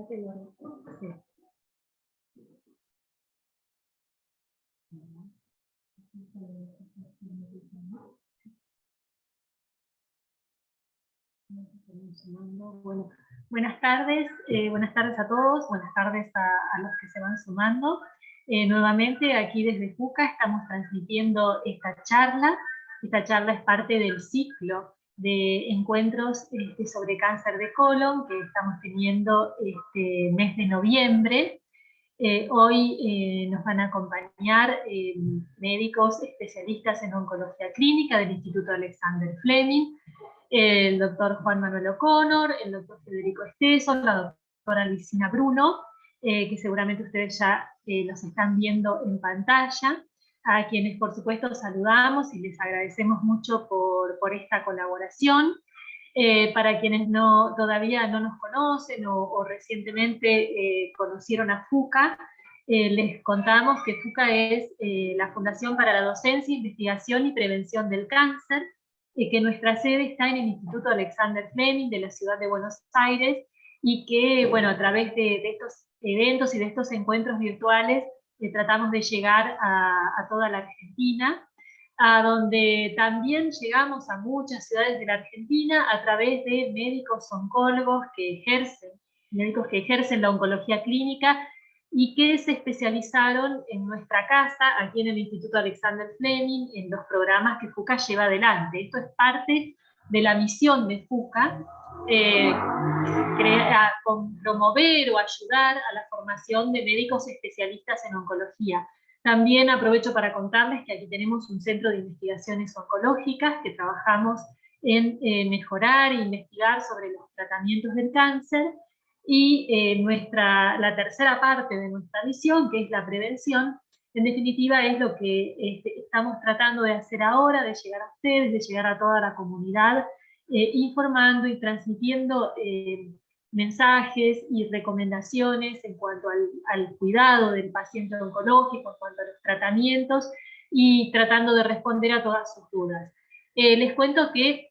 Sí. Bueno, buenas tardes a todos, buenas tardes a los que se van sumando. Nuevamente aquí desde FUCA estamos transmitiendo esta charla. Esta charla es parte del ciclo de encuentros sobre cáncer de colon que estamos teniendo este mes de noviembre. Hoy nos van a acompañar médicos especialistas en oncología clínica del Instituto Alexander Fleming, el doctor Juan Manuel O'Connor, el doctor Federico Esteso, la doctora Lucina Bruno, que seguramente ustedes ya los están viendo en pantalla, a quienes por supuesto saludamos y les agradecemos mucho por esta colaboración. Para quienes todavía no nos conocen o recientemente conocieron a FUCA, les contamos que FUCA es la Fundación para la Docencia, Investigación y Prevención del Cáncer, que nuestra sede está en el Instituto Alexander Fleming de la ciudad de Buenos Aires, y que, bueno, a través de estos eventos y de estos encuentros virtuales tratamos de llegar a toda la Argentina, a donde también llegamos a muchas ciudades de la Argentina a través de médicos oncólogos médicos que ejercen la oncología clínica y que se especializaron en nuestra casa, aquí en el Instituto Alexander Fleming, en los programas que FUCA lleva adelante. Esto es parte de la misión de FUCA, promover o ayudar a la formación de médicos especialistas en oncología. También aprovecho para contarles que aquí tenemos un centro de investigaciones oncológicas que trabajamos en mejorar e investigar sobre los tratamientos del cáncer, y la tercera parte de nuestra misión, que es la prevención, en definitiva es lo que estamos tratando de hacer ahora, de llegar a ustedes, de llegar a toda la comunidad, informando y transmitiendo mensajes y recomendaciones en cuanto al cuidado del paciente oncológico, en cuanto a los tratamientos, y tratando de responder a todas sus dudas. Les cuento que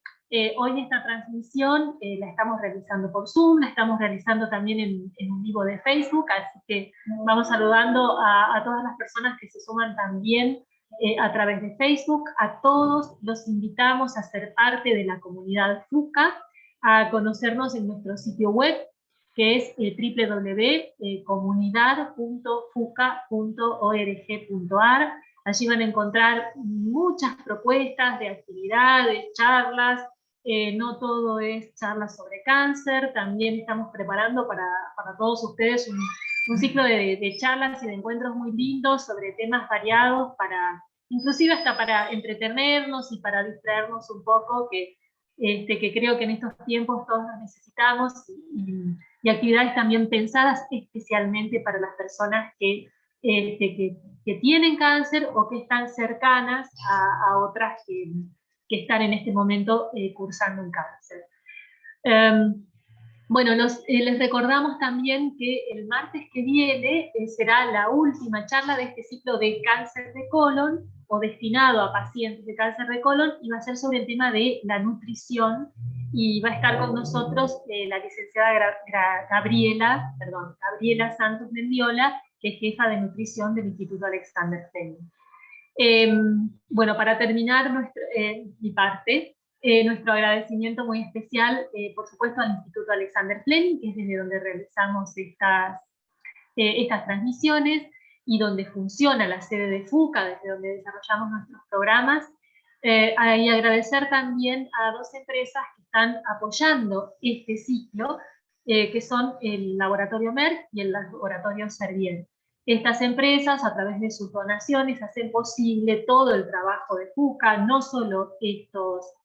hoy esta transmisión la estamos realizando por Zoom, la estamos realizando también en un vivo de Facebook, así que vamos saludando a todas las personas que se suman también a través de Facebook. A todos los invitamos a ser parte de la comunidad FUCA, a conocernos en nuestro sitio web, que es www.comunidad.fuca.org.ar. Allí van a encontrar muchas propuestas de actividades, charlas. No todo es charlas sobre cáncer, también estamos preparando para todos ustedes un ciclo de charlas y de encuentros muy lindos sobre temas variados, inclusive hasta para entretenernos y para distraernos un poco, que creo que en estos tiempos todos los necesitamos, y actividades también pensadas especialmente para las personas que tienen cáncer o que están cercanas a otras que están en este momento cursando un cáncer. Bueno, les recordamos también que el martes que viene será la última charla de este ciclo de cáncer de colon, o destinado a pacientes de cáncer de colon, y va a ser sobre el tema de la nutrición, y va a estar con nosotros la licenciada Gabriela Santos Mendiola, que es jefa de nutrición del Instituto Alexander Fleming. Bueno, para terminar mi parte, nuestro agradecimiento muy especial, por supuesto, al Instituto Alexander Fleming, que es desde donde realizamos estas transmisiones, y donde funciona la sede de FUCA, desde donde desarrollamos nuestros programas. Y agradecer también a dos empresas que están apoyando este ciclo, que son el Laboratorio Merck y el Laboratorio Servier. Estas empresas, a través de sus donaciones, hacen posible todo el trabajo de FUCA, no solo estos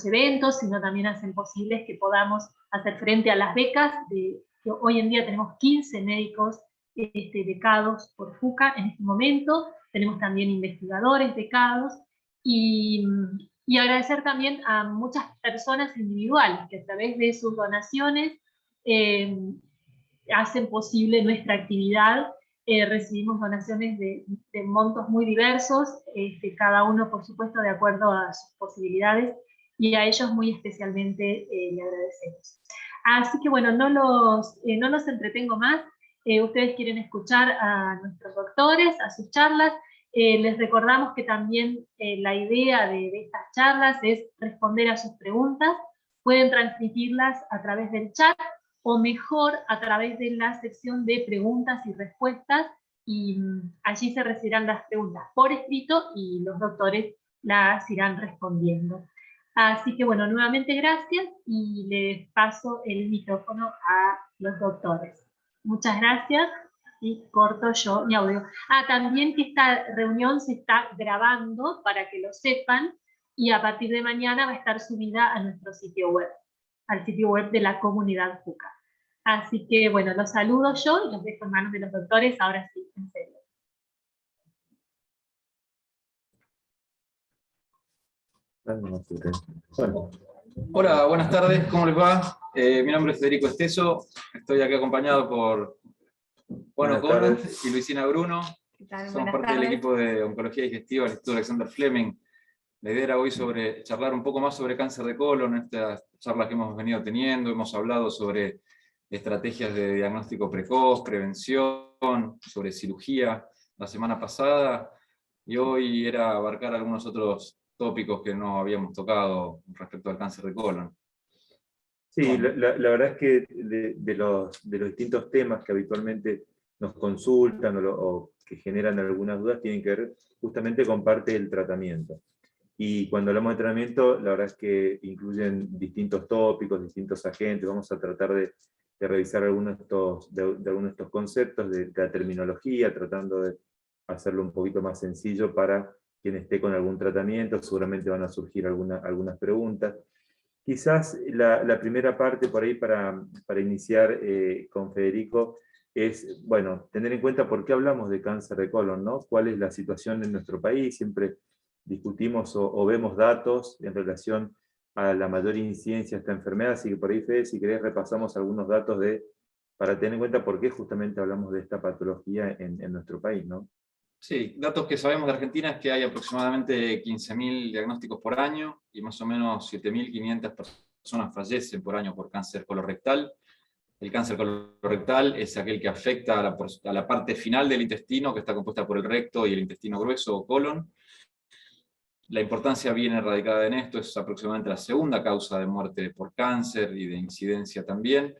eventos, sino también hacen posible que podamos hacer frente a las becas. Que hoy en día tenemos 15 médicos becados por FUCA en este momento, tenemos también investigadores becados, y agradecer también a muchas personas individuales que a través de sus donaciones hacen posible nuestra actividad. Recibimos donaciones de montos muy diversos, cada uno por supuesto de acuerdo a sus posibilidades, y a ellos muy especialmente le agradecemos. Así que bueno, no los entretengo más. Ustedes quieren escuchar a nuestros doctores, a sus charlas. Les recordamos que también la idea de estas charlas es responder a sus preguntas. Pueden transmitirlas a través del chat o mejor a través de la sección de preguntas y respuestas, y allí se recibirán las preguntas por escrito y los doctores las irán respondiendo. Así que bueno, nuevamente gracias y les paso el micrófono a los doctores. Muchas gracias y corto yo mi audio. También que esta reunión se está grabando para que lo sepan y a partir de mañana va a estar subida a nuestro sitio web, al sitio web de la comunidad JUCA. Así que bueno, los saludo yo y los dejo en manos de los doctores, ahora sí, en serio. Bueno. Hola, buenas tardes, ¿cómo les va? Mi nombre es Federico Esteso, estoy aquí acompañado por Juan Colón y Luisina Bruno. Somos parte del equipo de Oncología Digestiva del Instituto Alexander Fleming. La idea era hoy charlar un poco más sobre cáncer de colon, estas charlas que hemos venido teniendo, hemos hablado sobre estrategias de diagnóstico precoz, prevención, sobre cirugía la semana pasada, y hoy era abarcar algunos otros tópicos que no habíamos tocado respecto al cáncer de colon. Sí, la verdad es que de los distintos temas que habitualmente nos consultan o que generan algunas dudas tienen que ver justamente con parte del tratamiento. Y cuando hablamos de tratamiento, la verdad es que incluyen distintos tópicos, distintos agentes. Vamos a tratar de revisar algunos de algunos de estos conceptos, de la terminología, tratando de hacerlo un poquito más sencillo para quien esté con algún tratamiento. Seguramente van a surgir algunas preguntas. Quizás la primera parte por ahí para iniciar con Federico es, bueno, tener en cuenta por qué hablamos de cáncer de colon, ¿no? ¿Cuál es la situación en nuestro país? Siempre discutimos o vemos datos en relación a la mayor incidencia de esta enfermedad, así que por ahí, Fede, si querés repasamos algunos datos para tener en cuenta por qué justamente hablamos de esta patología en nuestro país, ¿no? Sí, datos que sabemos de Argentina es que hay aproximadamente 15.000 diagnósticos por año y más o menos 7.500 personas fallecen por año por cáncer colorectal. El cáncer colorectal es aquel que afecta a la parte final del intestino, que está compuesta por el recto y el intestino grueso o colon. La importancia viene radicada en esto, es aproximadamente la segunda causa de muerte por cáncer y de incidencia también.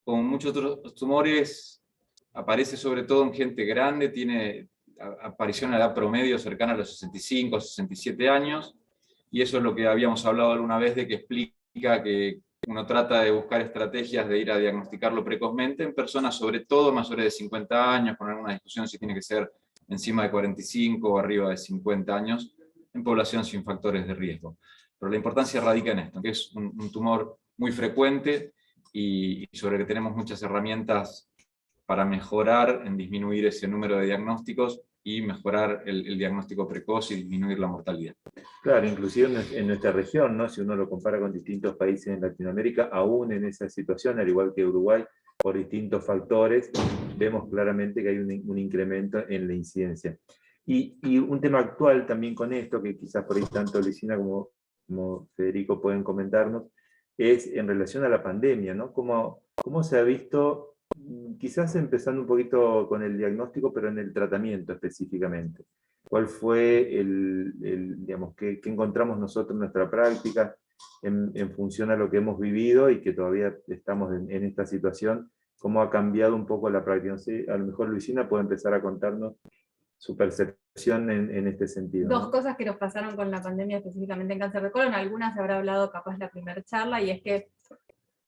Con muchos otros tumores, aparece sobre todo en gente grande, tiene aparición a edad promedio cercana a los 65, 67 años, y eso es lo que habíamos hablado alguna vez, de que explica que uno trata de buscar estrategias de ir a diagnosticarlo precozmente en personas sobre todo mayores de 50 años, con alguna discusión si tiene que ser encima de 45 o arriba de 50 años, en población sin factores de riesgo. Pero la importancia radica en esto, que es un tumor muy frecuente y sobre el que tenemos muchas herramientas para mejorar en disminuir ese número de diagnósticos y mejorar el diagnóstico precoz y disminuir la mortalidad. Claro, inclusive en nuestra región, ¿no? Si uno lo compara con distintos países en Latinoamérica, aún en esa situación, al igual que Uruguay, por distintos factores, vemos claramente que hay un incremento en la incidencia. Y un tema actual también con esto, que quizás por ahí tanto Luisina como Federico pueden comentarnos, es en relación a la pandemia, ¿no? ¿Cómo se ha visto, quizás empezando un poquito con el diagnóstico, pero en el tratamiento específicamente? ¿Cuál fue digamos, qué encontramos nosotros en nuestra práctica en función a lo que hemos vivido y que todavía estamos en esta situación? ¿Cómo ha cambiado un poco la práctica? No sé, a lo mejor Luisina puede empezar a contarnos su percepción en este sentido, ¿no? Dos cosas que nos pasaron con la pandemia específicamente en cáncer de colon, algunas se habrá hablado capaz la primera charla, y es que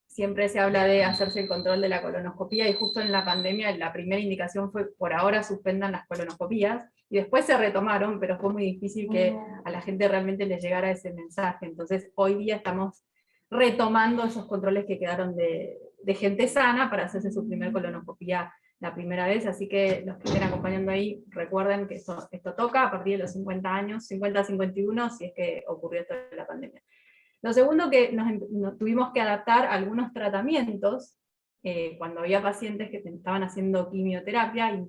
siempre se habla de hacerse el control de la colonoscopía, y justo en la pandemia la primera indicación fue por ahora suspendan las colonoscopías, y después se retomaron, pero fue muy difícil que a la gente realmente le llegara ese mensaje. Entonces hoy día estamos retomando esos controles que quedaron de gente sana para hacerse su primer colonoscopía la primera vez, así que los que estén acompañando ahí, recuerden que esto toca a partir de los 50 años, 50 a 51, si es que ocurrió esto de la pandemia. Lo segundo, que nos tuvimos que adaptar a algunos tratamientos, cuando había pacientes que estaban haciendo quimioterapia, y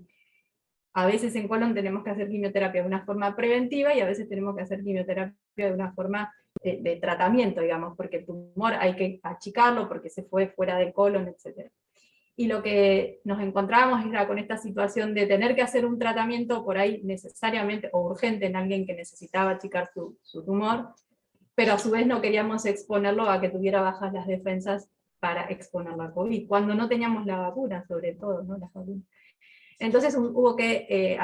a veces en colon tenemos que hacer quimioterapia de una forma preventiva, y a veces tenemos que hacer quimioterapia de una forma de tratamiento, digamos, porque el tumor hay que achicarlo porque se fue fuera del colon, etc. Y lo que nos encontrábamos era con esta situación de tener que hacer un tratamiento por ahí necesariamente o urgente en alguien que necesitaba achicar su tumor, pero a su vez no queríamos exponerlo a que tuviera bajas las defensas para exponerlo a COVID, cuando no teníamos la vacuna, sobre todo, ¿no? Las vacunas. Entonces hubo que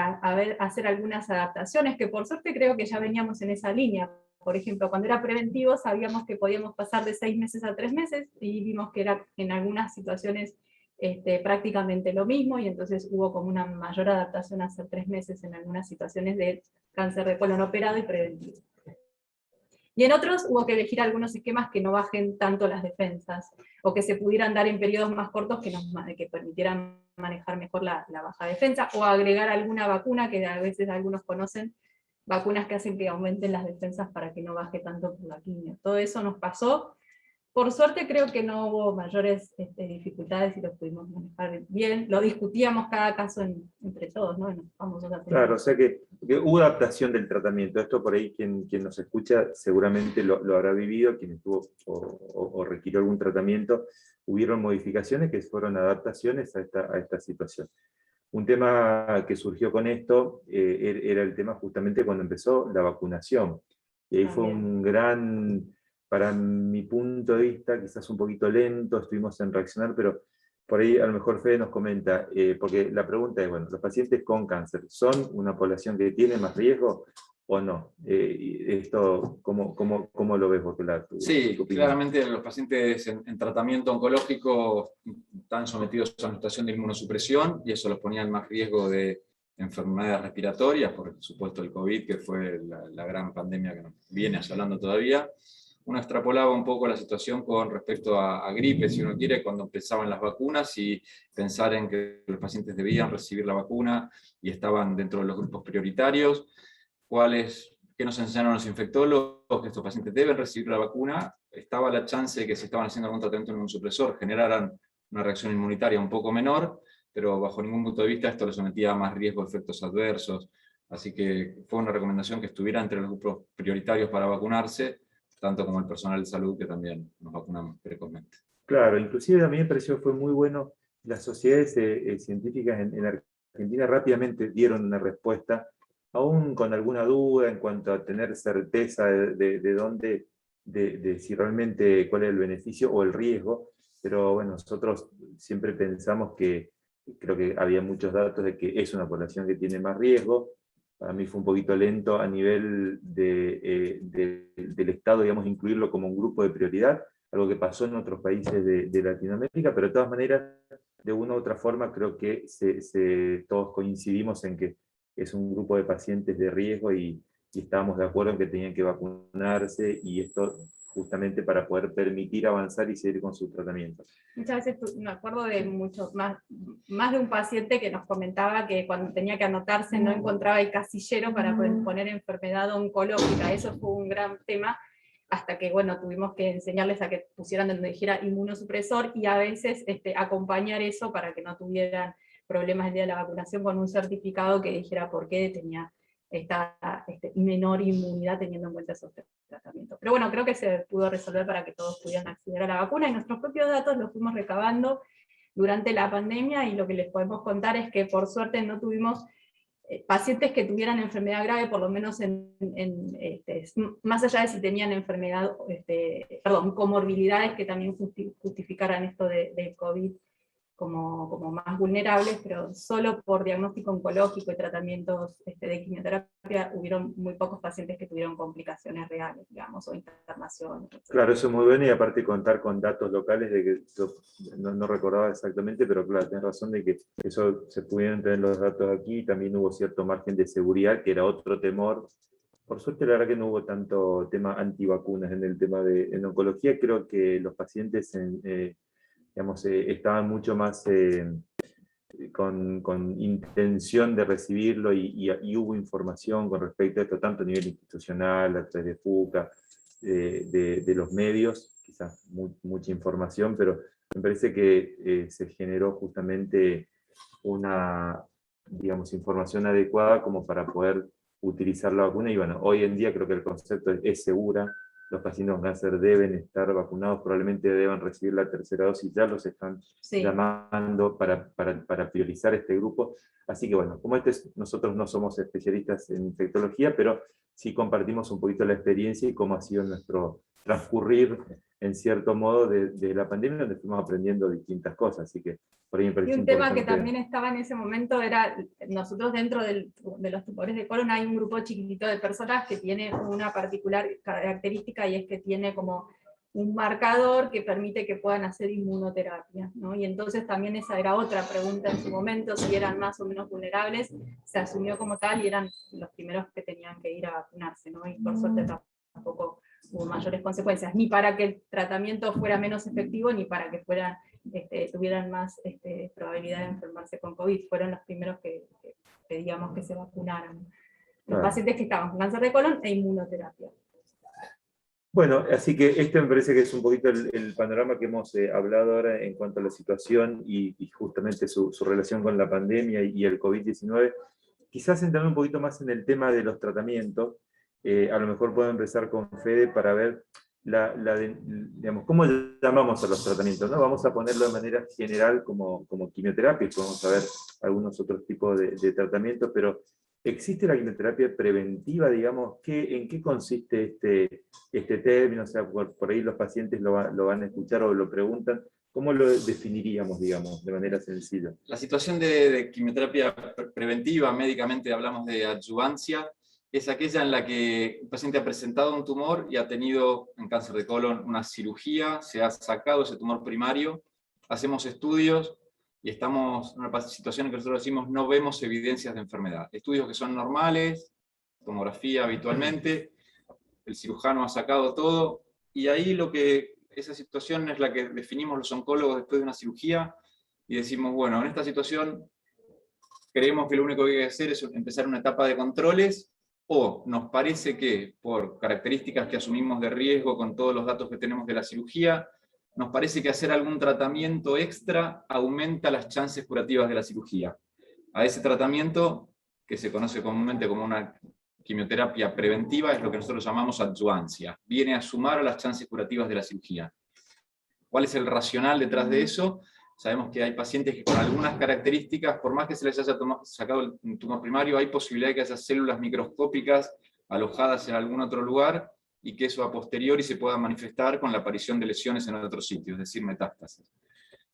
hacer algunas adaptaciones, que por suerte creo que ya veníamos en esa línea. Por ejemplo, cuando era preventivo sabíamos que podíamos pasar de 6 meses a 3 meses, y vimos que era en algunas situaciones prácticamente lo mismo, y entonces hubo como una mayor adaptación a hacer 3 meses en algunas situaciones de cáncer de colon operado y preventivo. Y en otros hubo que elegir algunos esquemas que no bajen tanto las defensas, o que se pudieran dar en periodos más cortos que permitieran manejar mejor la baja defensa, o agregar alguna vacuna, que a veces algunos conocen, vacunas que hacen que aumenten las defensas para que no baje tanto por la quimio. Todo eso nos pasó. Por suerte creo que no hubo mayores dificultades y lo pudimos manejar bien. Lo discutíamos cada caso entre todos, ¿no? Claro, o sea que hubo adaptación del tratamiento. Esto por ahí quien nos escucha seguramente lo habrá vivido, quien estuvo o requirió algún tratamiento. Hubieron modificaciones que fueron adaptaciones a esta situación. Un tema que surgió con esto era el tema justamente cuando empezó la vacunación. Y ahí fue un gran, para mi punto de vista, quizás un poquito lento, estuvimos en reaccionar, pero por ahí a lo mejor Fede nos comenta, porque la pregunta es, bueno, ¿los pacientes con cáncer son una población que tiene más riesgo o no? Esto, ¿cómo lo ves vos? Sí, claramente los pacientes en tratamiento oncológico están sometidos a una situación de inmunosupresión, y eso los ponía en más riesgo de enfermedades respiratorias, por supuesto el COVID, que fue la gran pandemia que nos viene asolando todavía. Uno extrapolaba un poco la situación con respecto a gripe, si uno quiere, cuando empezaban las vacunas, y pensar en que los pacientes debían recibir la vacuna y estaban dentro de los grupos prioritarios. ¿Qué nos enseñaron los infectólogos? Que estos pacientes deben recibir la vacuna. Estaba la chance de que si estaban haciendo algún tratamiento inmunosupresor generaran una reacción inmunitaria un poco menor, pero bajo ningún punto de vista esto les sometía a más riesgo de efectos adversos. Así que fue una recomendación que estuviera entre los grupos prioritarios para vacunarse, tanto como el personal de salud, que también nos vacunamos precozmente. Claro, inclusive a mí me pareció que fue muy bueno, las sociedades científicas en Argentina rápidamente dieron una respuesta, aún con alguna duda en cuanto a tener certeza de dónde, de si realmente cuál es el beneficio o el riesgo, pero bueno, nosotros siempre pensamos que, creo que había muchos datos de que es una población que tiene más riesgo. Para mí fue un poquito lento a nivel del Estado, digamos, incluirlo como un grupo de prioridad, algo que pasó en otros países de Latinoamérica, pero de todas maneras, de una u otra forma, creo que todos coincidimos en que es un grupo de pacientes de riesgo y estábamos de acuerdo en que tenían que vacunarse, y esto justamente para poder permitir avanzar y seguir con su tratamiento. Muchas veces me acuerdo de más de un paciente que nos comentaba que cuando tenía que anotarse no encontraba el casillero para poner enfermedad oncológica. Eso fue un gran tema, hasta que bueno, tuvimos que enseñarles a que pusieran donde dijera inmunosupresor, y a veces acompañar eso para que no tuvieran problemas el día de la vacunación con un certificado que dijera por qué tenía esta menor inmunidad teniendo en cuenta esos tratamientos. Pero bueno, creo que se pudo resolver para que todos pudieran acceder a la vacuna, y nuestros propios datos los fuimos recabando durante la pandemia, y lo que les podemos contar es que por suerte no tuvimos pacientes que tuvieran enfermedad grave, por lo menos más allá de si tenían enfermedad, comorbilidades que también justificaran esto del COVID como más vulnerables, pero solo por diagnóstico oncológico y tratamientos de quimioterapia hubieron muy pocos pacientes que tuvieron complicaciones reales, digamos, o internaciones. Claro, eso es muy bueno, y aparte contar con datos locales, de que no recordaba exactamente, pero claro, tenés razón de que eso se pudieron tener los datos aquí, y también hubo cierto margen de seguridad, que era otro temor. Por suerte, la verdad que no hubo tanto tema antivacunas en el tema en oncología. Creo que los pacientes estaban mucho más con intención de recibirlo, y hubo información con respecto a esto, tanto a nivel institucional, a través de FUCA, de los medios, quizás mucha información, pero me parece que se generó justamente una, digamos, información adecuada como para poder utilizar la vacuna. Y bueno, hoy en día creo que el concepto es segura, los pacientes con cáncer deben estar vacunados, probablemente deban recibir la tercera dosis, ya los están llamando para priorizar este grupo. Así que bueno, como nosotros no somos especialistas en infectología, pero sí compartimos un poquito la experiencia y cómo ha sido nuestro transcurrir, en cierto modo, de la pandemia, donde fuimos aprendiendo distintas cosas. Así que por ahí me parece Y un tema que importante. también estaba en ese momento era, nosotros dentro de los tumores de colon hay un grupo chiquitito de personas que tiene una particular característica, y es que tiene como un marcador que permite que puedan hacer inmunoterapia, ¿no? Y entonces también esa era otra pregunta en su momento, si eran más o menos vulnerables, se asumió como tal y eran los primeros que tenían que ir a vacunarse, ¿no? Y por suerte tampoco hubo mayores consecuencias, ni para que el tratamiento fuera menos efectivo, ni para que tuvieran más probabilidad de enfermarse con COVID. Fueron los primeros que pedíamos que se vacunaran. Los pacientes que estaban con cáncer de colon e inmunoterapia. Bueno, así que este me parece que es un poquito el panorama que hemos hablado ahora en cuanto a la situación y justamente su relación con la pandemia y el COVID-19. Quizás entrar un poquito más en el tema de los tratamientos. A lo mejor puedo empezar con Fede para ver digamos, cómo llamamos a los tratamientos, ¿no? Vamos a ponerlo de manera general como quimioterapia, podemos ver algunos otros tipos de tratamientos, pero ¿existe la quimioterapia preventiva, digamos? ¿En qué consiste este término? O sea, por ahí los pacientes lo van a escuchar o lo preguntan. ¿Cómo lo definiríamos, digamos, de manera sencilla? La situación de quimioterapia preventiva, médicamente hablamos de adyuvancia, es aquella en la que un paciente ha presentado un tumor y ha tenido, en cáncer de colon, una cirugía, se ha sacado ese tumor primario, hacemos estudios y estamos en una situación en que nosotros decimos no vemos evidencias de enfermedad. Estudios que son normales, tomografía habitualmente, el cirujano ha sacado todo, y ahí esa situación es la que definimos los oncólogos después de una cirugía, y decimos, bueno, en esta situación creemos que lo único que hay que hacer es empezar una etapa de controles, o nos parece que por características que asumimos de riesgo con todos los datos que tenemos de la cirugía, nos parece que hacer algún tratamiento extra aumenta las chances curativas de la cirugía. A ese tratamiento, que se conoce comúnmente como una quimioterapia preventiva, es lo que nosotros llamamos adyuvancia. Viene a sumar a las chances curativas de la cirugía. ¿Cuál es el racional detrás de eso? Sabemos que hay pacientes que con algunas características, por más que se les haya sacado el tumor primario, hay posibilidad de que haya células microscópicas alojadas en algún otro lugar, y que eso a posteriori se pueda manifestar con la aparición de lesiones en otros sitios, es decir, metástasis.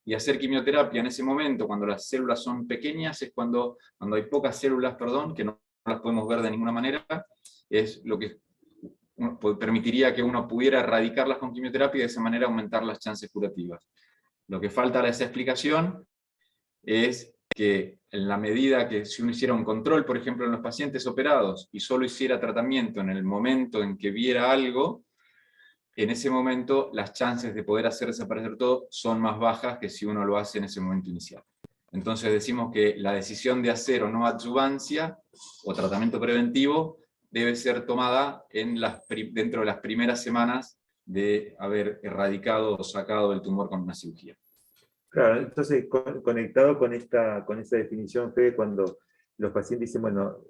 Y hacer quimioterapia en ese momento, cuando las células son pequeñas, es cuando hay pocas células, que no las podemos ver de ninguna manera, es lo que permitiría que uno pudiera erradicarlas con quimioterapia y de esa manera aumentar las chances curativas. Lo que falta a esa explicación es que en la medida que si uno hiciera un control, por ejemplo, en los pacientes operados, y solo hiciera tratamiento en el momento en que viera algo, en ese momento las chances de poder hacer desaparecer todo son más bajas que si uno lo hace en ese momento inicial. Entonces decimos que la decisión de hacer o no adyuvancia o tratamiento preventivo debe ser tomada dentro de las primeras semanas de haber erradicado o sacado el tumor con una cirugía. Claro, entonces conectado con esta definición, Fede, cuando los pacientes dicen, bueno,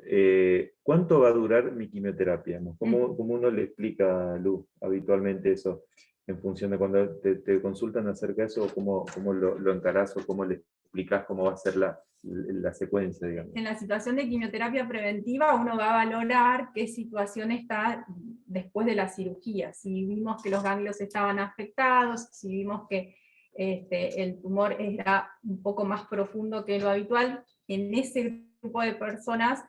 ¿cuánto va a durar mi quimioterapia? ¿Cómo uno le explica a Lu habitualmente eso, en función de cuando te consultan acerca de eso, o cómo lo encarás, o cómo le explicás cómo va a ser la secuencia, digamos? En la situación de quimioterapia preventiva, uno va a valorar qué situación está después de la cirugía. Si vimos que los ganglios estaban afectados, si vimos que el tumor era un poco más profundo que lo habitual, en ese grupo de personas,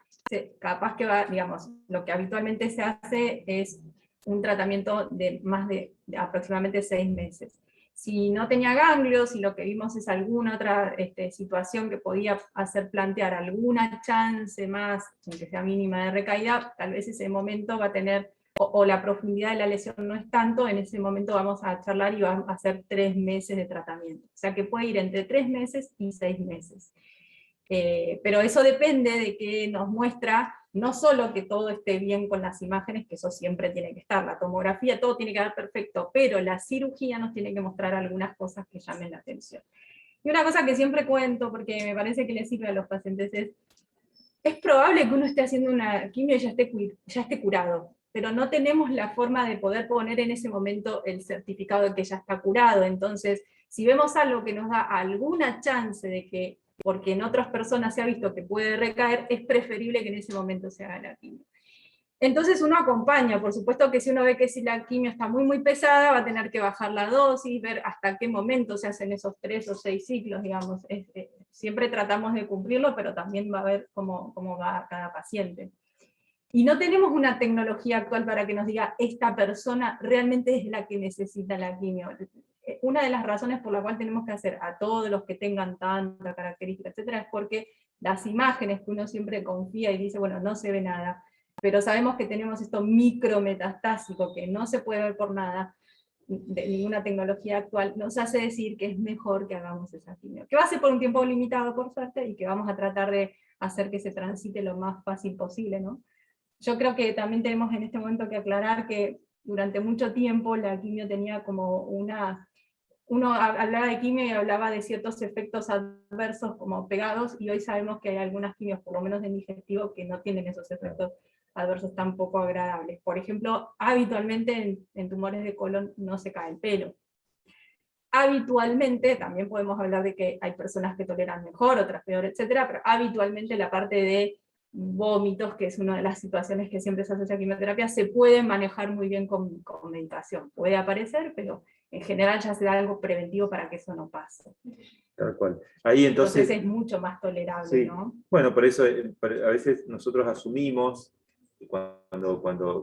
capaz que lo que habitualmente se hace es un tratamiento de aproximadamente 6 meses. Si no tenía ganglios y lo que vimos es alguna otra situación que podía hacer plantear alguna chance más, aunque sea mínima, de recaída, tal vez ese momento va a tener, o la profundidad de la lesión no es tanto, en ese momento vamos a charlar y vamos a hacer 3 meses de tratamiento. O sea que puede ir entre 3 meses y 6 meses. Pero eso depende de que nos muestra, no solo que todo esté bien con las imágenes, que eso siempre tiene que estar, la tomografía, todo tiene que estar perfecto, pero la cirugía nos tiene que mostrar algunas cosas que llamen la atención. Y una cosa que siempre cuento, porque me parece que le sirve a los pacientes, es probable que uno esté haciendo una quimio y ya esté curado. pero no tenemos la forma de poder poner en ese momento el certificado de que ya está curado. Entonces, si vemos algo que nos da alguna chance de que, porque en otras personas se ha visto que puede recaer, es preferible que en ese momento se haga la quimio. Entonces uno acompaña, por supuesto que si uno ve que si la quimio está muy pesada, va a tener que bajar la dosis, ver hasta qué momento se hacen esos 3 o 6 ciclos, digamos. Siempre tratamos de cumplirlo, pero también va a ver cómo va cada paciente. Y no tenemos una tecnología actual para que nos diga, esta persona realmente es la que necesita la quimio. Una de las razones por la cual tenemos que hacer a todos los que tengan tanta característica, etcétera, es porque las imágenes que uno siempre confía y dice, bueno, no se ve nada, pero sabemos que tenemos esto micrometastásico, que no se puede ver por nada, de ninguna tecnología actual, nos hace decir que es mejor que hagamos esa quimio. Que va a ser por un tiempo limitado, por suerte, y que vamos a tratar de hacer que se transite lo más fácil posible, ¿no? Yo creo que también tenemos en este momento que aclarar que durante mucho tiempo la quimio tenía como uno hablaba de quimio y hablaba de ciertos efectos adversos como pegados, y hoy sabemos que hay algunas quimios, por lo menos en digestivo, que no tienen esos efectos adversos tan poco agradables. Por ejemplo, habitualmente en tumores de colon no se cae el pelo. Habitualmente, también podemos hablar de que hay personas que toleran mejor, otras peor, etcétera, pero habitualmente la parte de vómitos, que es una de las situaciones que siempre se asocia a quimioterapia, se puede manejar muy bien con medicación. Puede aparecer, pero en general ya se da algo preventivo para que eso no pase. Tal cual. Ahí entonces es mucho más tolerable, sí. ¿no? Bueno, por eso a veces nosotros asumimos, cuando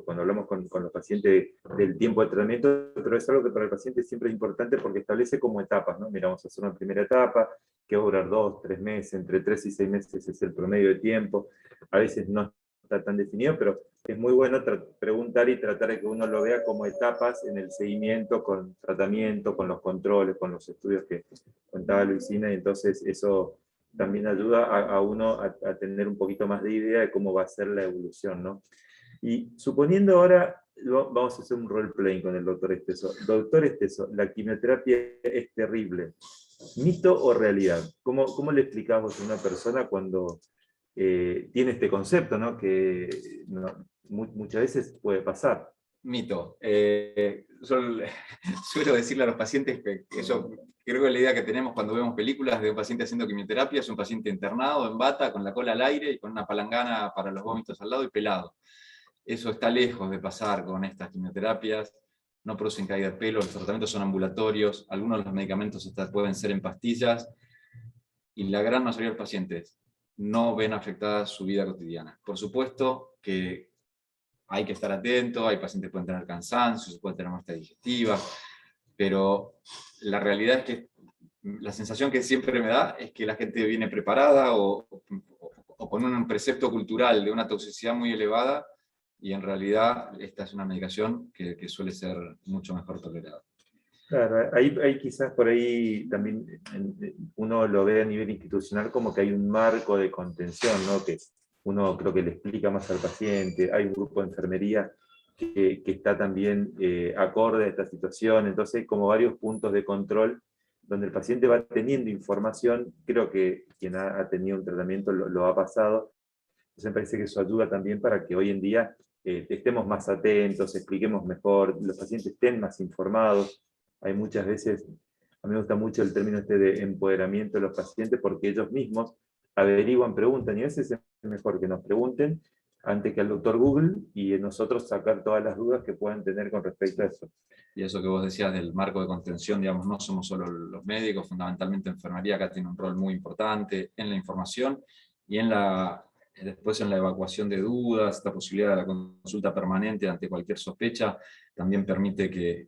hablamos con los pacientes del tiempo de tratamiento, pero es algo que para el paciente siempre es importante porque establece como etapas, ¿no? Mira, vamos a hacer una primera etapa, que va a durar 2, 3 meses, entre 3 y 6 meses es el promedio de tiempo. A veces no está tan definido, pero es muy bueno preguntar y tratar de que uno lo vea como etapas en el seguimiento, con tratamiento, con los controles, con los estudios que contaba Luisina, y entonces eso también ayuda a uno a tener un poquito más de idea de cómo va a ser la evolución, ¿no? Y suponiendo ahora, vamos a hacer un role-playing con el doctor Esteso. Doctor Esteso, la quimioterapia es terrible. ¿Mito o realidad? ¿Cómo le explicás vos a una persona cuando tiene este concepto, ¿no? Que muchas veces puede pasar? Mito. Suelo decirle a los pacientes que eso, creo que la idea que tenemos cuando vemos películas de un paciente haciendo quimioterapia es un paciente internado, en bata, con la cola al aire y con una palangana para los vómitos al lado y pelado. Eso está lejos de pasar con estas quimioterapias, no producen caída de pelo, los tratamientos son ambulatorios, algunos de los medicamentos pueden ser en pastillas, y la gran mayoría de los pacientes no ven afectada su vida cotidiana. Por supuesto que hay que estar atento, hay pacientes que pueden tener cansancio, pueden tener molestias digestivas, pero la realidad es que la sensación que siempre me da es que la gente viene preparada o con un precepto cultural de una toxicidad muy elevada, y en realidad esta es una medicación que suele ser mucho mejor tolerada. Claro, hay quizás por ahí también uno lo ve a nivel institucional como que hay un marco de contención, ¿no? Que uno creo que le explica más al paciente, hay un grupo de enfermería que está también acorde a esta situación, entonces hay como varios puntos de control donde el paciente va teniendo información, creo que quien ha tenido un tratamiento lo ha pasado, entonces me parece que eso ayuda también para que hoy en día estemos más atentos, expliquemos mejor, los pacientes estén más informados. Hay muchas veces, a mí me gusta mucho el término este de empoderamiento de los pacientes, porque ellos mismos averiguan, preguntan, y a veces es mejor que nos pregunten antes que al doctor Google, y nosotros sacar todas las dudas que puedan tener con respecto a eso. Y eso que vos decías del marco de contención, digamos, no somos solo los médicos, fundamentalmente enfermería acá tiene un rol muy importante en la información y después en la evacuación de dudas, esta posibilidad de la consulta permanente ante cualquier sospecha, también permite que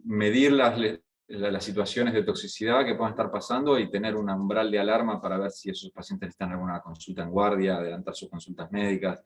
medir las situaciones de toxicidad que puedan estar pasando y tener un umbral de alarma para ver si esos pacientes necesitan alguna consulta en guardia, adelantar sus consultas médicas,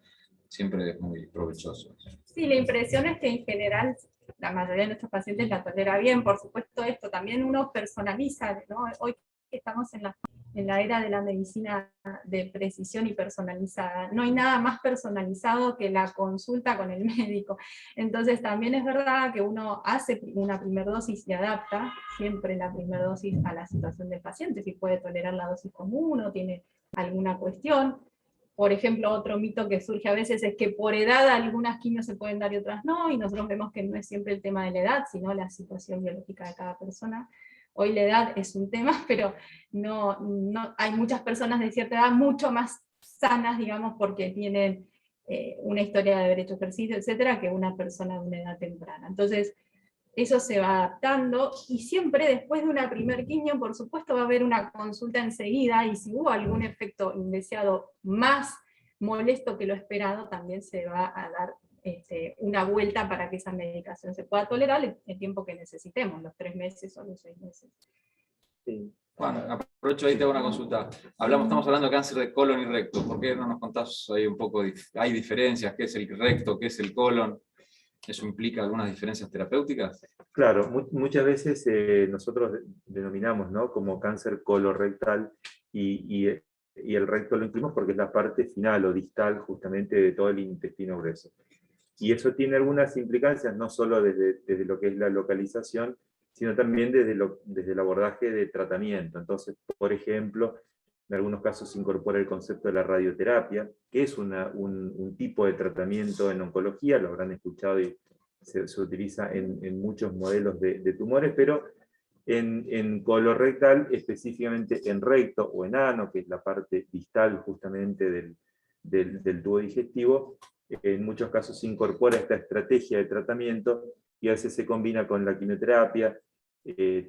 siempre es muy provechoso. Sí, la impresión es que en general la mayoría de nuestros pacientes la tolera bien. Por supuesto, esto también uno personaliza, ¿no? Hoy estamos en la era de la medicina de precisión y personalizada. No hay nada más personalizado que la consulta con el médico. Entonces también es verdad que uno hace una primera dosis y adapta siempre la primera dosis a la situación del paciente, si puede tolerar la dosis común o tiene alguna cuestión. Por ejemplo, otro mito que surge a veces es que por edad algunas quimios se pueden dar y otras no, y nosotros vemos que no es siempre el tema de la edad, sino la situación biológica de cada persona. Hoy la edad es un tema, pero no hay muchas personas de cierta edad mucho más sanas, digamos, porque tienen una historia de haber hecho ejercicio, etcétera, que una persona de una edad temprana. Entonces, eso se va adaptando, y siempre después de una primer quimio, por supuesto, va a haber una consulta enseguida, y si hubo algún efecto indeseado más molesto que lo esperado, también se va a dar una vuelta para que esa medicación se pueda tolerar el tiempo que necesitemos, los 3 meses o los 6 meses. Sí. Bueno, aprovecho ahí, te hago una consulta. Estamos hablando de cáncer de colon y recto. ¿Por qué no nos contás ahí un poco? ¿Hay diferencias? ¿Qué es el recto? ¿Qué es el colon? ¿Eso implica algunas diferencias terapéuticas? Claro, muchas veces nosotros denominamos, ¿no?, como cáncer colorectal, y el recto lo incluimos porque es la parte final o distal justamente de todo el intestino grueso. Y eso tiene algunas implicancias, no solo desde lo que es la localización, sino también desde el abordaje de tratamiento. Entonces, por ejemplo, en algunos casos se incorpora el concepto de la radioterapia, que es un tipo de tratamiento en oncología, lo habrán escuchado y se utiliza en muchos modelos de tumores, pero en colorectal, específicamente en recto o en ano, que es la parte distal justamente del tubo digestivo, en muchos casos se incorpora esta estrategia de tratamiento y a veces se combina con la quimioterapia,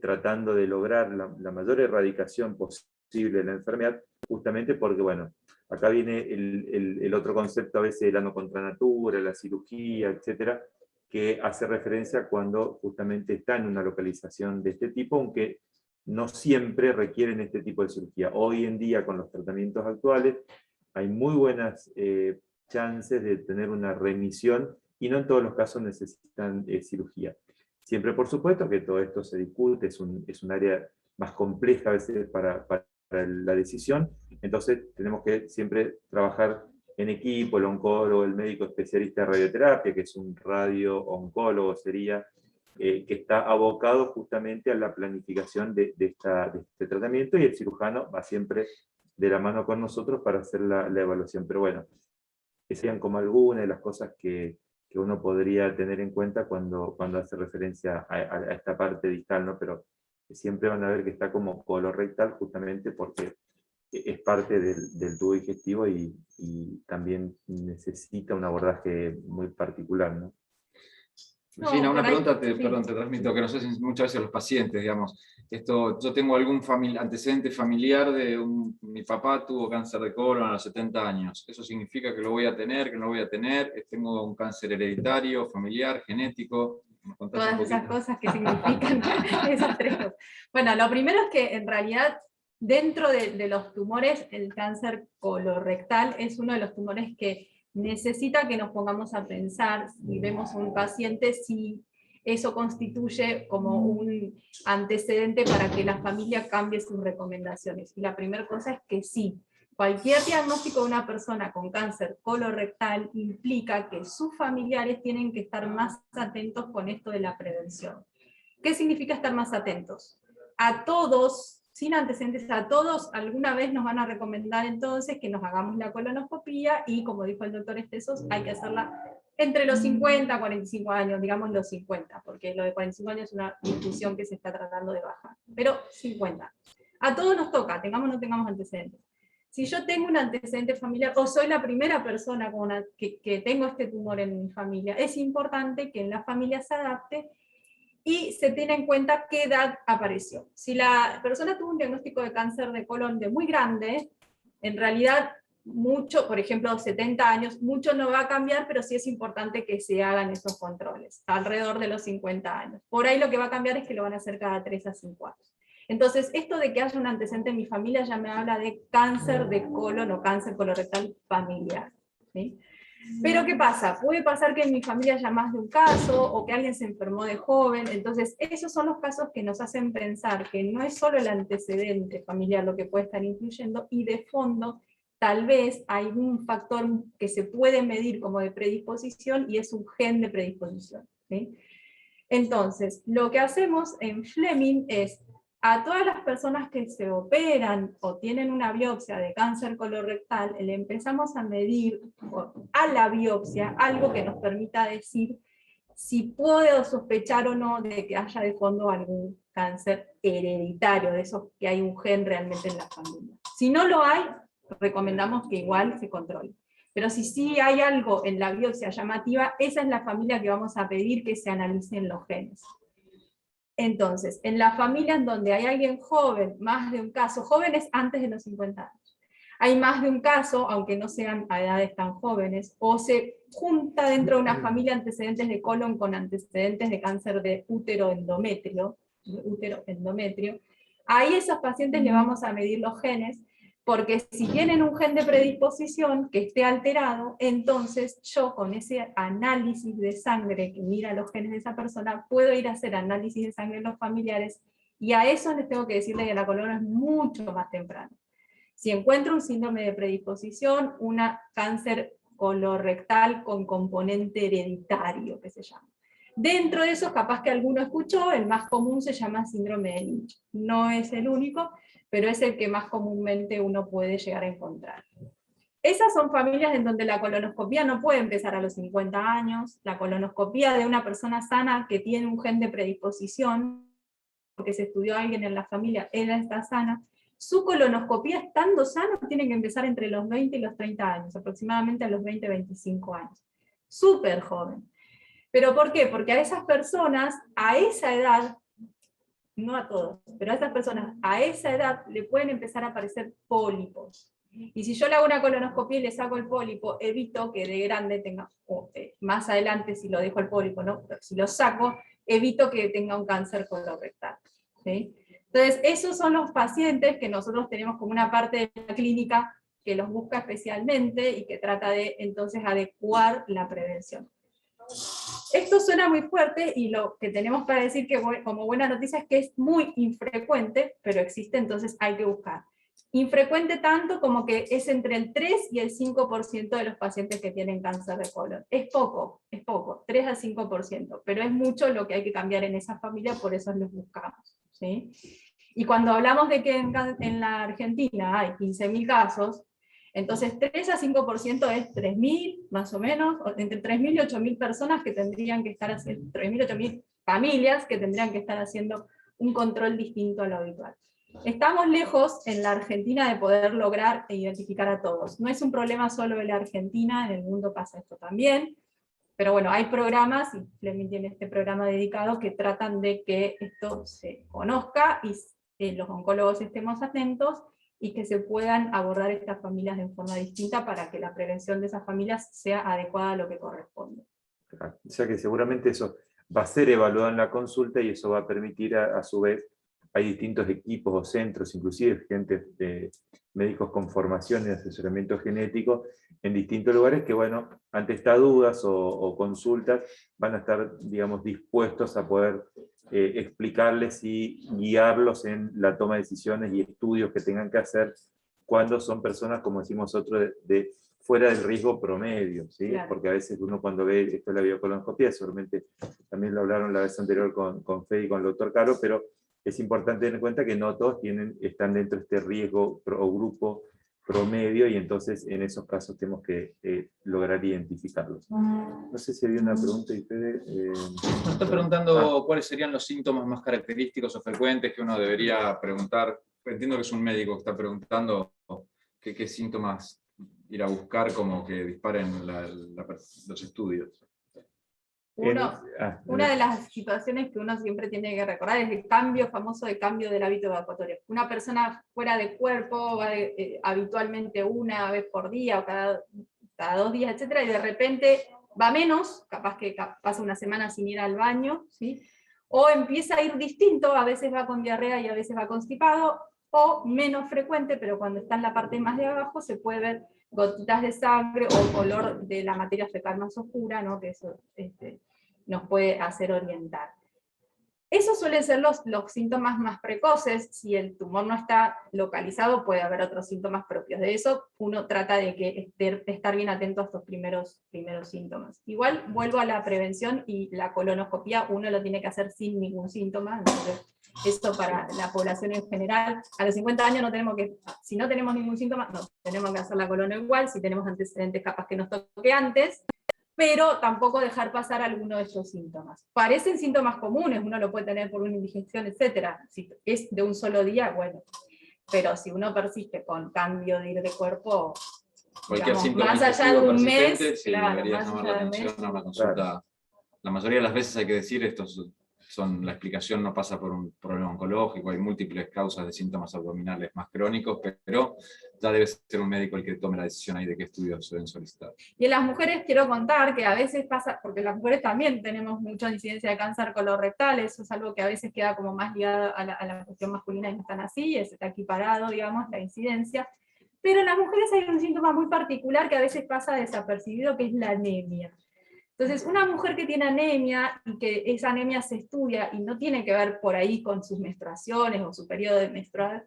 tratando de lograr la mayor erradicación posible de la enfermedad, justamente porque, bueno, acá viene el otro concepto a veces del ano contra natura, la cirugía, etcétera, que hace referencia cuando justamente está en una localización de este tipo, aunque no siempre requieren este tipo de cirugía. Hoy en día, con los tratamientos actuales, hay muy buenas chances de tener una remisión, y no en todos los casos necesitan cirugía. Siempre, por supuesto, que todo esto se discute, es un área más compleja a veces para la decisión, entonces tenemos que siempre trabajar en equipo, el oncólogo, el médico especialista de radioterapia, que es un radio-oncólogo, sería, que está abocado justamente a la planificación de este tratamiento, y el cirujano va siempre de la mano con nosotros para hacer la evaluación. Pero bueno, que sean como algunas de las cosas que uno podría tener en cuenta cuando hace referencia a esta parte distal, ¿no? Pero siempre van a ver que está como colorectal justamente porque es parte del tubo digestivo y también necesita un abordaje muy particular, ¿no? Regina, una pregunta, Sí. perdón, te transmito, que nos hacen muchas veces los pacientes, digamos. Yo tengo algún antecedente familiar mi papá tuvo cáncer de colon a los 70 años. ¿Eso significa que lo voy a tener, que no lo voy a tener? ¿Tengo un cáncer hereditario, familiar, genético? Todas esas cosas que significan esas 3 cosas. Bueno, lo primero es que en realidad dentro de los tumores, el cáncer colorectal es uno de los tumores que necesita que nos pongamos a pensar, si vemos a un paciente, si eso constituye como un antecedente para que la familia cambie sus recomendaciones. Y la primera cosa es que sí. Cualquier diagnóstico de una persona con cáncer colorectal implica que sus familiares tienen que estar más atentos con esto de la prevención. ¿Qué significa estar más atentos? A todos, sin antecedentes, a todos alguna vez nos van a recomendar entonces que nos hagamos la colonoscopía, y como dijo el doctor Estesos, hay que hacerla entre los 50 y 45 años, digamos los 50, porque lo de 45 años es una discusión que se está tratando de bajar, pero 50. A todos nos toca, tengamos o no tengamos antecedentes. Si yo tengo un antecedente familiar, o soy la primera persona que tengo este tumor en mi familia, es importante que en la familia se adapte y se tiene en cuenta qué edad apareció. Si la persona tuvo un diagnóstico de cáncer de colon de muy grande, en realidad mucho, por ejemplo 70 años, mucho no va a cambiar, pero sí es importante que se hagan esos controles, alrededor de los 50 años. Por ahí lo que va a cambiar es que lo van a hacer cada 3 a 5 años. Entonces, esto de que haya un antecedente en mi familia ya me habla de cáncer de colon o cáncer colorectal familiar, ¿sí? Pero ¿qué pasa? Puede pasar que en mi familia haya más de un caso, o que alguien se enfermó de joven. Entonces esos son los casos que nos hacen pensar que no es solo el antecedente familiar lo que puede estar influyendo, y de fondo tal vez hay un factor que se puede medir como de predisposición, y es un gen de predisposición, ¿sí? Entonces, lo que hacemos en Fleming es A todas las personas que se operan o tienen una biopsia de cáncer colorectal, le empezamos a medir a la biopsia algo que nos permita decir si puedo sospechar o no de que haya de fondo algún cáncer hereditario, de esos que hay un gen realmente en la familia. Si no lo hay, recomendamos que igual se controle. Pero si sí hay algo en la biopsia llamativa, esa es la familia que vamos a pedir que se analicen los genes. Entonces, en las familias donde hay alguien joven, más de un caso, jóvenes antes de los 50 años, hay más de un caso, aunque no sean a edades tan jóvenes, o se junta dentro de una familia antecedentes de colon con antecedentes de cáncer de útero endometrio, ahí a esos pacientes le vamos a medir los genes, porque si tienen un gen de predisposición que esté alterado, entonces yo con ese análisis de sangre que mira los genes de esa persona, puedo ir a hacer análisis de sangre en los familiares, y a eso les tengo que decirle que la colon es mucho más temprano. Si encuentro un síndrome de predisposición, un cáncer colorectal con componente hereditario, que se llama. Dentro de esos, capaz que alguno escuchó, el más común se llama síndrome de Lynch. No es el único, pero es el que más comúnmente uno puede llegar a encontrar. Esas son familias en donde la colonoscopía no puede empezar a los 50 años, la colonoscopía de una persona sana que tiene un gen de predisposición, porque se estudió a alguien en la familia, ella está sana, su colonoscopía estando sano tiene que empezar entre los 20 y los 30 años, aproximadamente a los 20-25 años. Súper joven. ¿Pero por qué? Porque a esas personas, a esa edad, no a todos, pero a esas personas a esa edad le pueden empezar a aparecer pólipos. Y si yo le hago una colonoscopia y le saco el pólipo, evito que de grande tenga, más adelante si lo dejo el pólipo, ¿no? Pero si lo saco, evito que tenga un cáncer colorectal. ¿Sí? Entonces, esos son los pacientes que nosotros tenemos como una parte de la clínica que los busca especialmente y que trata de entonces adecuar la prevención. Esto suena muy fuerte y lo que tenemos para decir que como buena noticia es que es muy infrecuente, pero existe, entonces hay que buscar. Infrecuente tanto como que es entre el 3 y el 5% de los pacientes que tienen cáncer de colon. Es poco, 3 al 5%, pero es mucho lo que hay que cambiar en esa familia, por eso los buscamos. ¿Sí? Y cuando hablamos de que en la Argentina hay 15.000 casos, entonces 3 a 5% es 3.000, más o menos, entre 3.000 y 8.000 personas que tendrían que estar haciendo, 3.000 8.000 familias que tendrían que estar haciendo un control distinto a lo habitual. Estamos lejos en la Argentina de poder lograr e identificar a todos. No es un problema solo de la Argentina, en el mundo pasa esto también, pero bueno, hay programas, y Fleming tiene este programa dedicado, que tratan de que esto se conozca y los oncólogos estemos atentos, y que se puedan abordar estas familias de forma distinta para que la prevención de esas familias sea adecuada a lo que corresponde. O sea que seguramente eso va a ser evaluado en la consulta y eso va a permitir a su vez, hay distintos equipos o centros, inclusive gente de médicos con formación en asesoramiento genético en distintos lugares que, bueno, ante estas dudas o consultas van a estar, digamos, dispuestos a poder explicarles y guiarlos en la toma de decisiones y estudios que tengan que hacer cuando son personas, como decimos nosotros, de fuera del riesgo promedio, ¿sí? Claro. Porque a veces uno cuando ve esto de la biocolonoscopia, seguramente también lo hablaron la vez anterior con Fede y con el doctor Caro, pero es importante tener en cuenta que no todos están dentro de este riesgo o grupo promedio, y entonces en esos casos tenemos que lograr identificarlos. No sé si había una pregunta, y Fede... Nos está preguntando cuáles serían los síntomas más característicos o frecuentes que uno debería preguntar. Entiendo que es un médico que está preguntando qué síntomas ir a buscar como que disparen los estudios. Una de las situaciones que uno siempre tiene que recordar es el famoso cambio del hábito evacuatorio. Una persona fuera de cuerpo va habitualmente una vez por día o cada 2 días, etc., y de repente va menos, capaz que pasa una semana sin ir al baño, ¿sí? O empieza a ir distinto, a veces va con diarrea y a veces va constipado, o menos frecuente, pero cuando está en la parte más de abajo se puede ver gotitas de sangre o color de la materia fecal más oscura, ¿no? Que eso nos puede hacer orientar. Esos suelen ser los síntomas más precoces. Si el tumor no está localizado, puede haber otros síntomas propios. De eso uno trata de estar bien atento a estos primeros síntomas. Igual vuelvo a la prevención, y la colonoscopia uno lo tiene que hacer sin ningún síntoma, entonces Eso para la población en general. A los 50 años no tenemos que, si no tenemos ningún síntoma, no, tenemos que hacer la colon igual, si tenemos antecedentes capaz que nos toque antes, pero tampoco dejar pasar alguno de estos síntomas. Parecen síntomas comunes, uno lo puede tener por una indigestión, etc. Si es de un solo día, bueno, pero si uno persiste con cambio de ir de cuerpo, cualquier digamos, síntoma más allá de un mes, sí, claro, debería más llamar allá la de un mes, atención a una consulta. Claro. La mayoría de las veces hay que decir, la explicación no pasa por un problema oncológico, hay múltiples causas de síntomas abdominales más crónicos, pero ya debe ser un médico el que tome la decisión ahí de qué estudios se deben solicitar. Y en las mujeres quiero contar que a veces pasa, porque las mujeres también tenemos mucha incidencia de cáncer colorectal, eso es algo que a veces queda como más ligado a la cuestión masculina y no están así, está equiparado, digamos, la incidencia. Pero en las mujeres hay un síntoma muy particular que a veces pasa desapercibido, que es la anemia. Entonces, una mujer que tiene anemia y que esa anemia se estudia y no tiene que ver por ahí con sus menstruaciones o su periodo de menstrual,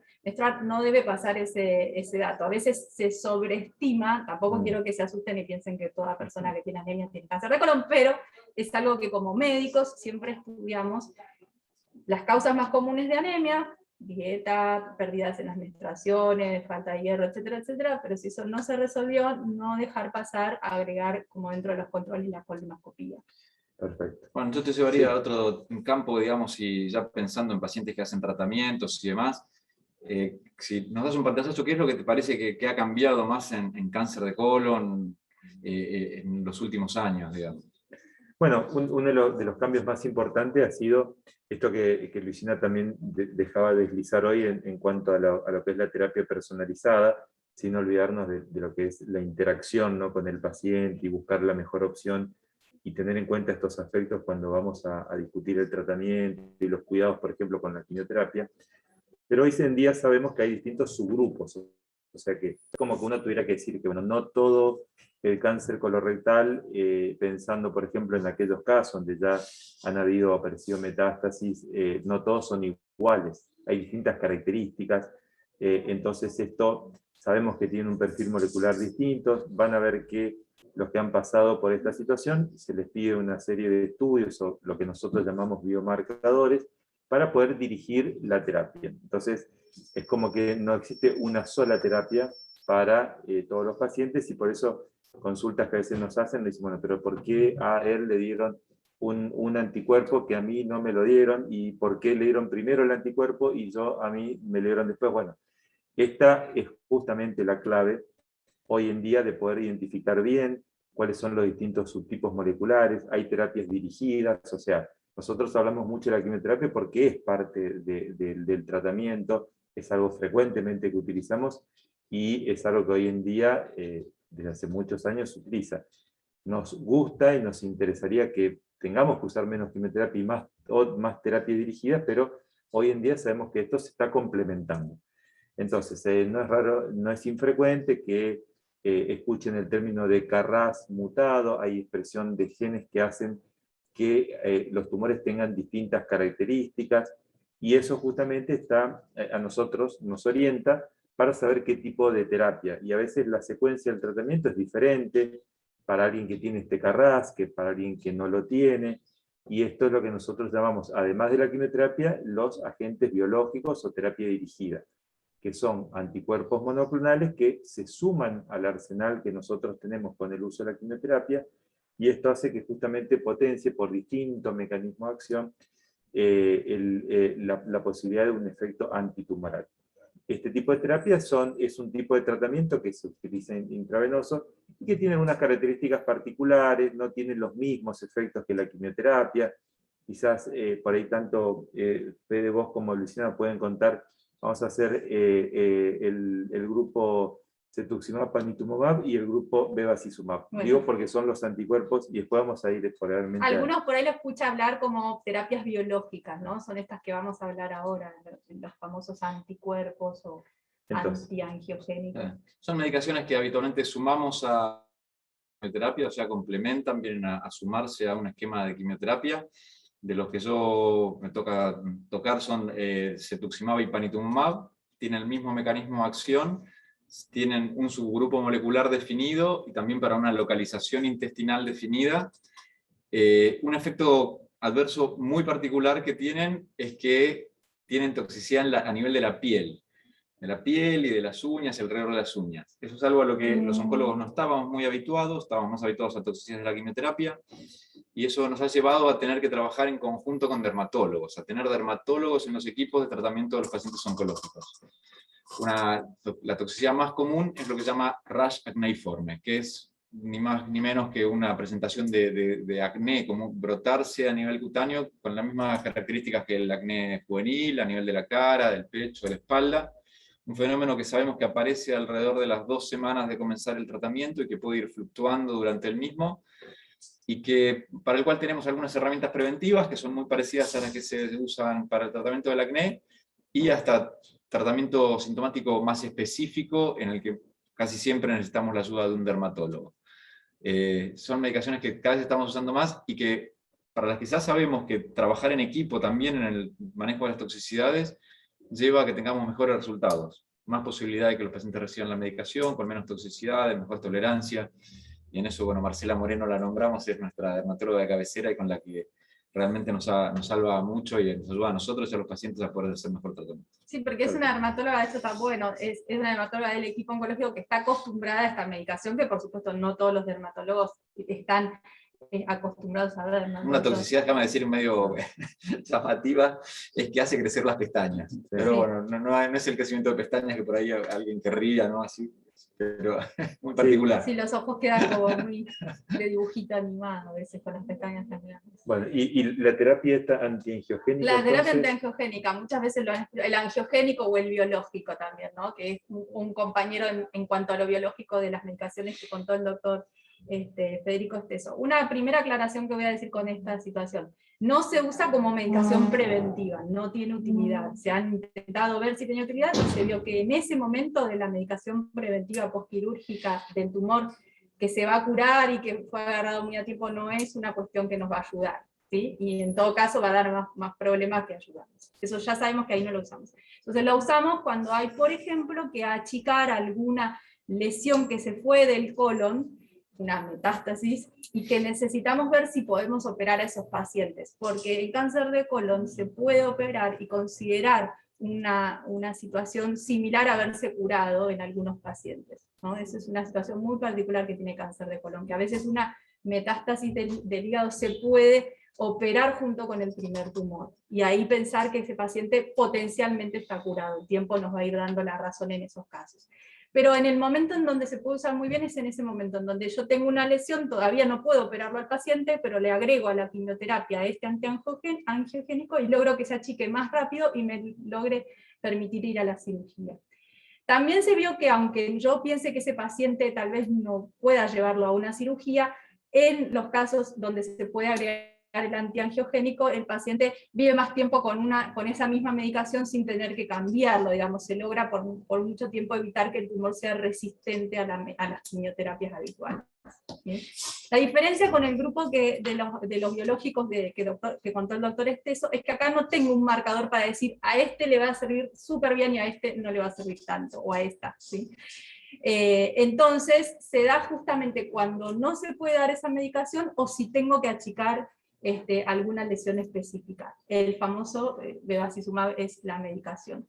no debe pasar ese dato. A veces se sobreestima, tampoco quiero que se asusten y piensen que toda persona que tiene anemia tiene cáncer de colon, pero es algo que como médicos siempre estudiamos las causas más comunes de anemia, dieta, pérdidas en las menstruaciones, falta de hierro, etcétera, etcétera, pero si eso no se resolvió, no dejar pasar a agregar como dentro de los controles la colonoscopía. Perfecto. Bueno, yo te llevaría a otro campo, digamos, y ya pensando en pacientes que hacen tratamientos y demás, si nos das un pantallazo, ¿qué es lo que te parece que ha cambiado más en cáncer de colon en los últimos años, digamos? Bueno, uno de los cambios más importantes ha sido esto que Luisina también dejaba deslizar hoy en cuanto a lo que es la terapia personalizada, sin olvidarnos de lo que es la interacción, ¿no?, con el paciente y buscar la mejor opción y tener en cuenta estos aspectos cuando vamos a discutir el tratamiento y los cuidados, por ejemplo, con la quimioterapia. Pero hoy en día sabemos que hay distintos subgrupos, o sea que es como que uno tuviera que decir que, bueno, no todo el cáncer colorectal, pensando por ejemplo en aquellos casos donde ya han aparecido metástasis, no todos son iguales, hay distintas características, entonces esto sabemos que tiene un perfil molecular distinto, van a ver que los que han pasado por esta situación se les pide una serie de estudios o lo que nosotros llamamos biomarcadores para poder dirigir la terapia. Entonces es como que no existe una sola terapia para todos los pacientes y por eso consultas que a veces nos hacen, dicen, bueno, pero ¿por qué a él le dieron un anticuerpo que a mí no me lo dieron? ¿Y por qué le dieron primero el anticuerpo y a mí me lo dieron después? Bueno, esta es justamente la clave hoy en día de poder identificar bien cuáles son los distintos subtipos moleculares. Hay terapias dirigidas, o sea, nosotros hablamos mucho de la quimioterapia porque es parte del tratamiento, es algo frecuentemente que utilizamos y es algo que hoy en día desde hace muchos años se utiliza. Nos gusta y nos interesaría que tengamos que usar menos quimioterapia y más terapias dirigidas, pero hoy en día sabemos que esto se está complementando. Entonces, no es raro, no es infrecuente que escuchen el término de KRAS mutado, hay expresión de genes que hacen que los tumores tengan distintas características, y eso justamente a nosotros nos orienta para saber qué tipo de terapia, y a veces la secuencia del tratamiento es diferente para alguien que tiene este KRAS que para alguien que no lo tiene, y esto es lo que nosotros llamamos, además de la quimioterapia, los agentes biológicos o terapia dirigida, que son anticuerpos monoclonales que se suman al arsenal que nosotros tenemos con el uso de la quimioterapia, y esto hace que justamente potencie por distintos mecanismos de acción la posibilidad de un efecto antitumoral. Este tipo de terapia es un tipo de tratamiento que se utiliza intravenoso y que tiene unas características particulares, no tiene los mismos efectos que la quimioterapia. Quizás por ahí tanto Fede, vos como Luciana pueden contar. Vamos a hacer el grupo cetuximab, panitumumab y el grupo bevacizumab. Bueno. Digo porque son los anticuerpos y después vamos a ir exploralmente. Algunos por ahí lo escucha hablar como terapias biológicas, ¿no? Son estas que vamos a hablar ahora, los famosos anticuerpos o antiangiogénicos. Son medicaciones que habitualmente sumamos a la quimioterapia, o sea, complementan, vienen a sumarse a un esquema de quimioterapia. De los que yo me toca tocar son cetuximab y panitumumab, tienen el mismo mecanismo de acción, tienen un subgrupo molecular definido y también para una localización intestinal definida. Un efecto adverso muy particular que tienen es que tienen toxicidad a nivel de la piel y de las uñas, alrededor de las uñas. Eso es algo a lo que los oncólogos no estábamos muy habituados, estábamos más habituados a toxicidad de la quimioterapia, y eso nos ha llevado a tener que trabajar en conjunto con dermatólogos, a tener dermatólogos en los equipos de tratamiento de los pacientes oncológicos. La toxicidad más común es lo que se llama rash acneiforme, que es ni más ni menos que una presentación de acné, como brotarse a nivel cutáneo, con las mismas características que el acné juvenil, a nivel de la cara, del pecho, de la espalda. Un fenómeno que sabemos que aparece alrededor de las 2 semanas de comenzar el tratamiento y que puede ir fluctuando durante el mismo, y para el cual tenemos algunas herramientas preventivas que son muy parecidas a las que se usan para el tratamiento del acné, y hasta tratamiento sintomático más específico en el que casi siempre necesitamos la ayuda de un dermatólogo. Son medicaciones que cada vez estamos usando más y que para las que ya sabemos que trabajar en equipo también en el manejo de las toxicidades lleva a que tengamos mejores resultados, más posibilidad de que los pacientes reciban la medicación con menos toxicidad, mejor tolerancia, y en eso, bueno, Marcela Moreno la nombramos, es nuestra dermatóloga de cabecera y con la que realmente nos salva mucho y nos ayuda a nosotros y a los pacientes a poder hacer mejor tratamiento. Sí, porque es una dermatóloga, eso está bueno, es una dermatóloga del equipo oncológico que está acostumbrada a esta medicación, que por supuesto no todos los dermatólogos están acostumbrados a ver, ¿no? Una toxicidad, déjame decir, medio llamativa, es que hace crecer las pestañas. Pero bueno, no es el crecimiento de pestañas que por ahí alguien querría, ¿no? Así, pero muy particular. Sí, los ojos quedan como muy de dibujito animado a veces con las pestañas tan grandes. Bueno, y la terapia esta antiangiogénica. La terapia antiangiogénica, muchas veces el angiogénico o el biológico también, ¿no? Que es un compañero en cuanto a lo biológico de las medicaciones que contó el doctor Federico Esteso. Una primera aclaración que voy a decir con esta situación: no se usa como medicación preventiva, no tiene utilidad. Se han intentado ver si tenía utilidad y se vio que en ese momento de la medicación preventiva postquirúrgica del tumor que se va a curar y que fue agarrado muy a tiempo no es una cuestión que nos va a ayudar, ¿sí? Y en todo caso va a dar más problemas que ayudarnos. Eso ya sabemos que ahí no lo usamos. Entonces lo usamos cuando hay, por ejemplo, que achicar alguna lesión que se fue del colon, una metástasis, y que necesitamos ver si podemos operar a esos pacientes, porque el cáncer de colon se puede operar y considerar una situación similar a haberse curado en algunos pacientes, ¿no? Esa es una situación muy particular que tiene cáncer de colon, que a veces una metástasis del hígado se puede operar junto con el primer tumor, y ahí pensar que ese paciente potencialmente está curado. El tiempo nos va a ir dando la razón en esos casos. Pero en el momento en donde se puede usar muy bien es en ese momento en donde yo tengo una lesión, todavía no puedo operarlo al paciente, pero le agrego a la quimioterapia este antiangiogénico y logro que se achique más rápido y me logre permitir ir a la cirugía. También se vio que aunque yo piense que ese paciente tal vez no pueda llevarlo a una cirugía, en los casos donde se puede agregar el antiangiogénico, el paciente vive más tiempo con esa misma medicación sin tener que cambiarlo, digamos, se logra por mucho tiempo evitar que el tumor sea resistente a las quimioterapias habituales. ¿Sí? La diferencia con el grupo de los biológicos que contó el doctor Esteso es que acá no tengo un marcador para decir a este le va a servir súper bien y a este no le va a servir tanto, o a esta, ¿sí? Entonces se da justamente cuando no se puede dar esa medicación o si tengo que achicar alguna lesión específica. El famoso bevacizumab es la medicación.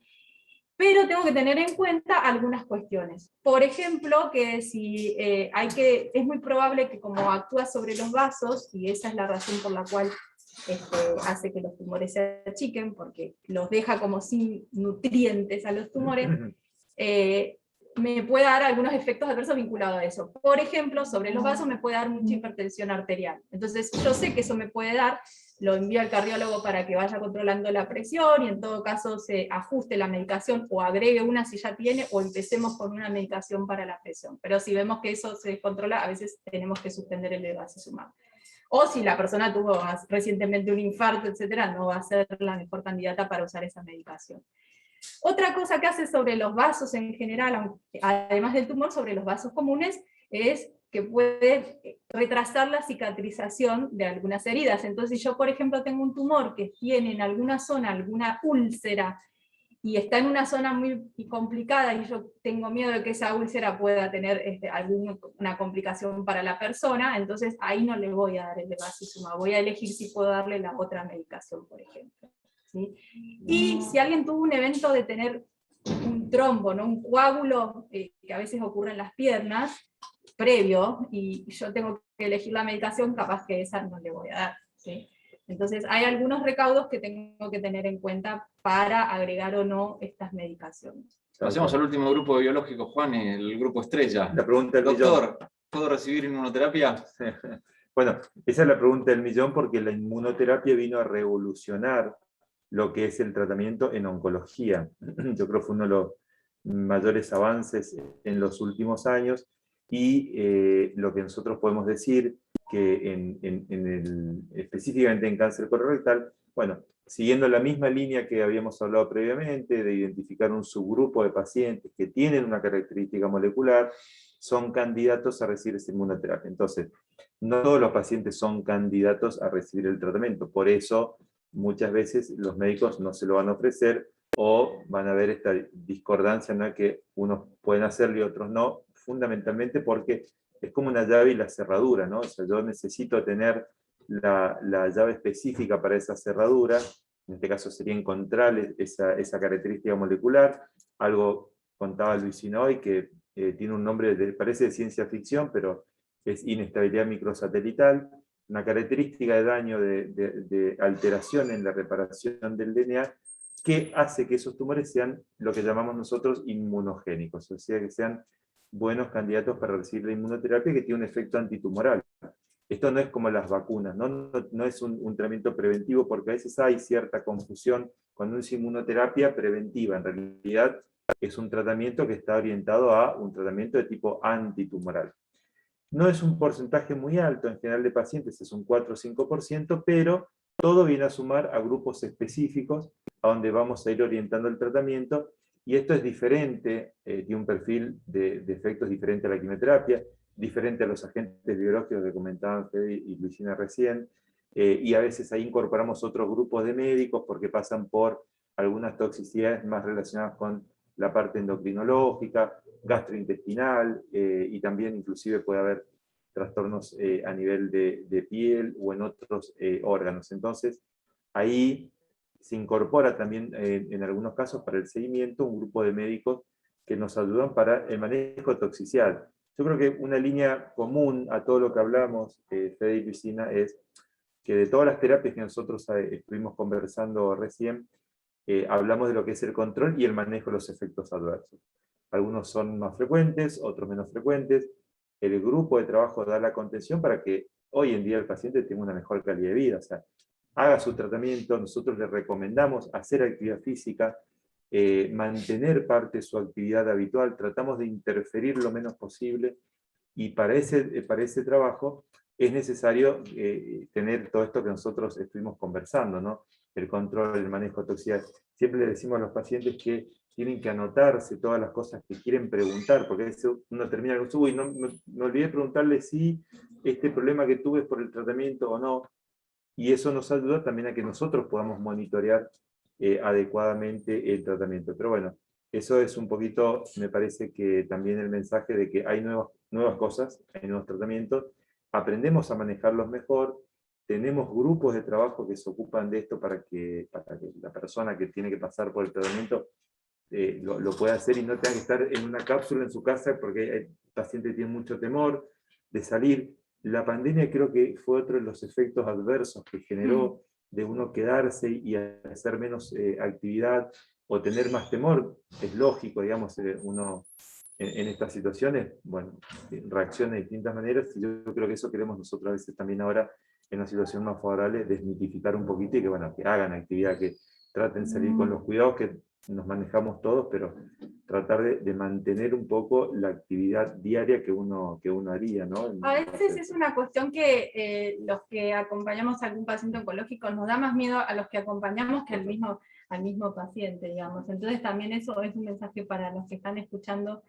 Pero tengo que tener en cuenta algunas cuestiones. Por ejemplo, que si es muy probable que como actúa sobre los vasos, y esa es la razón por la cual hace que los tumores se achiquen, porque los deja como sin nutrientes a los tumores, me puede dar algunos efectos adversos vinculados a eso. Por ejemplo, sobre los vasos me puede dar mucha hipertensión arterial. Entonces yo sé que eso me puede dar, lo envío al cardiólogo para que vaya controlando la presión, y en todo caso se ajuste la medicación, o agregue una si ya tiene, o empecemos con una medicación para la presión. Pero si vemos que eso se descontrola, a veces tenemos que suspender el bevacizumab. O si la persona tuvo recientemente un infarto, etcétera, no va a ser la mejor candidata para usar esa medicación. Otra cosa que hace sobre los vasos en general, además del tumor, sobre los vasos comunes, es que puede retrasar la cicatrización de algunas heridas. Entonces, si yo, por ejemplo, tengo un tumor que tiene en alguna zona alguna úlcera, y está en una zona muy complicada, y yo tengo miedo de que esa úlcera pueda tener alguna complicación para la persona, entonces ahí no le voy a dar el bevacizumab, voy a elegir si puedo darle la otra medicación, por ejemplo. ¿sí? Y si alguien tuvo un evento de tener un trombo, ¿no? Un coágulo que a veces ocurre en las piernas, previo, y yo tengo que elegir la medicación, capaz que esa no le voy a dar, ¿sí? Entonces hay algunos recaudos que tengo que tener en cuenta para agregar o no estas medicaciones. Pasemos al último grupo biológico, Juan, el grupo estrella. La pregunta del Doctor, ¿puedo recibir inmunoterapia? Bueno, esa es la pregunta del millón, porque la inmunoterapia vino a revolucionar lo que es el tratamiento en oncología. Yo creo que fue uno de los mayores avances en los últimos años, y lo que nosotros podemos decir que específicamente en cáncer colorectal, bueno, siguiendo la misma línea que habíamos hablado previamente, de identificar un subgrupo de pacientes que tienen una característica molecular, son candidatos a recibir esa inmunoterapia. Entonces, no todos los pacientes son candidatos a recibir el tratamiento, por eso muchas veces los médicos no se lo van a ofrecer, o van a ver esta discordancia, ¿no?, que unos pueden hacerlo y otros no, fundamentalmente porque es como una llave y la cerradura, ¿no? O sea, yo necesito tener la llave específica para esa cerradura, en este caso sería encontrar esa característica molecular. Algo contaba Luisina hoy, que tiene un nombre, parece de ciencia ficción, pero es inestabilidad microsatelital, una característica de daño, de alteración en la reparación del DNA, que hace que esos tumores sean lo que llamamos nosotros inmunogénicos, o sea, que sean buenos candidatos para recibir la inmunoterapia, que tiene un efecto antitumoral. Esto no es como las vacunas, no es un tratamiento preventivo, porque a veces hay cierta confusión cuando es inmunoterapia preventiva. En realidad es un tratamiento que está orientado a un tratamiento de tipo antitumoral. No es un porcentaje muy alto en general de pacientes, es un 4 o 5%, pero todo viene a sumar a grupos específicos a donde vamos a ir orientando el tratamiento, y esto es diferente, tiene un perfil de efectos diferente a la quimioterapia, diferente a los agentes biológicos que comentaban Fede y Luisina recién, y a veces ahí incorporamos otros grupos de médicos porque pasan por algunas toxicidades más relacionadas con la parte endocrinológica, gastrointestinal, y también inclusive puede haber trastornos a nivel de piel o en otros órganos. Entonces, ahí se incorpora también en algunos casos para el seguimiento un grupo de médicos que nos ayudan para el manejo de toxicidad. Yo creo que una línea común a todo lo que hablamos, Fede y Luisina, es que de todas las terapias que nosotros estuvimos conversando recién, hablamos de lo que es el control y el manejo de los efectos adversos. Algunos son más frecuentes, otros menos frecuentes. El grupo de trabajo da la contención para que hoy en día el paciente tenga una mejor calidad de vida, o sea, haga su tratamiento. Nosotros le recomendamos hacer actividad física, mantener parte de su actividad habitual, tratamos de interferir lo menos posible, y para ese trabajo es necesario tener todo esto que nosotros estuvimos conversando, ¿no? El control, el manejo de toxicidad. Siempre le decimos a los pacientes que tienen que anotarse todas las cosas que quieren preguntar, porque a veces uno termina con uy, no, me olvidé preguntarle si este problema que tuve es por el tratamiento o no, y eso nos ayuda también a que nosotros podamos monitorear adecuadamente el tratamiento. Pero bueno, eso es un poquito, me parece que también el mensaje de que hay nuevas cosas, hay nuevos tratamientos, aprendemos a manejarlos mejor, tenemos grupos de trabajo que se ocupan de esto para que la persona que tiene que pasar por el tratamiento lo pueda hacer y no tenga que estar en una cápsula en su casa, porque el paciente tiene mucho temor de salir. La pandemia creo que fue otro de los efectos adversos que generó, de uno quedarse y hacer menos actividad o tener más temor. Es lógico, digamos, uno en estas situaciones, bueno, reacciona de distintas maneras, y yo creo que eso queremos nosotros a veces también ahora, en una situación más favorable, desmitificar un poquito, y que, bueno, que hagan actividad, que traten de salir con los cuidados que nos manejamos todos, pero tratar de mantener un poco la actividad diaria que uno haría, ¿no? A veces es una cuestión que los que acompañamos a algún paciente oncológico nos da más miedo a los que acompañamos que al mismo paciente, digamos. Entonces también eso es un mensaje para los que están escuchando,